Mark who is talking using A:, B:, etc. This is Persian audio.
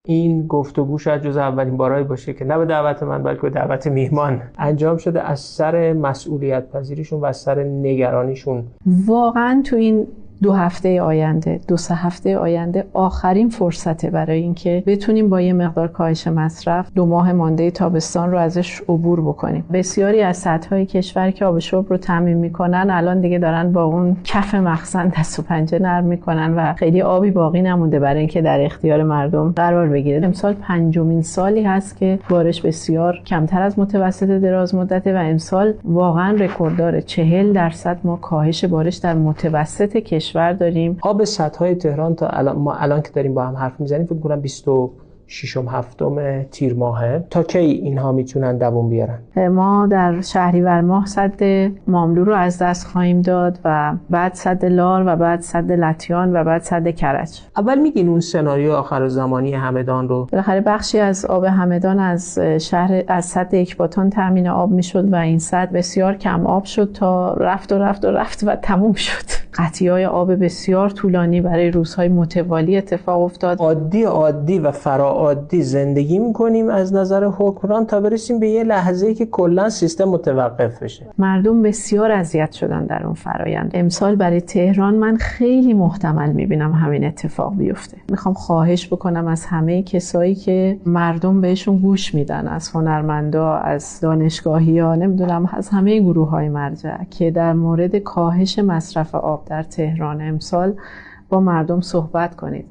A: این گفتگو شاید جز اولین بارایی باشه که نه به دعوت من بلکه به دعوت میهمان انجام شده، از سر مسئولیت پذیریشون و از سر نگرانیشون.
B: واقعا تو این 2 هفته آینده 2-3 هفته آینده آخرین فرصته برای اینکه بتونیم با یه مقدار کاهش مصرف 2 ماه مانده تابستان رو ازش عبور بکنیم. بسیاری از سطح‌های کشور که آب شرب رو تامین میکنن الان دیگه دارن با اون کف مخزن دست و پنجه نرم میکنن و خیلی آبی باقی نمونده برای اینکه در اختیار مردم قرار بگیره. امسال 5مین سالی هست که بارش بسیار کمتر از متوسط دراز مدته و امسال واقعا رکورددار 40% ما کاهش بارش در متوسط کشور داریم.
A: آب سدهای تهران تا الان، ما الان که داریم با هم حرف میزنیم فکر کنم 26-7 تیر ماهه. تا کی اینها میتونن دوام بیارن؟
B: ما در شهریور ماه سد ماملو رو از دست خواهیم داد و بعد سد لار و بعد سد لطیان و بعد سد کرج.
A: اول میگین اون سناریو آخر زمانی همدان رو؟
B: بالاخره بخشی از آب همدان از شهر از سد اکباتان تامین آب میشد و این سد بسیار کم آب شد تا رفت و تموم شد. قطعی‌های آب بسیار طولانی برای روزهای متوالی اتفاق افتاد.
A: عادی و فراعادی زندگی میکنیم از نظر حکمران تا برسیم به یه لحظه‌ای که کلا سیستم متوقف بشه.
B: مردم بسیار اذیت شدن در اون فرایند. امسال برای تهران من خیلی محتمل میبینم همین اتفاق بیفته. میخوام خواهش بکنم از همه کسایی که مردم بهشون گوش میدن، از هنرمندا، از دانشگاهی‌ها، نمیدونم از همه گروه‌های مرجع، که در مورد کاهش مصرف آب در تهران امسال با مردم صحبت کنید.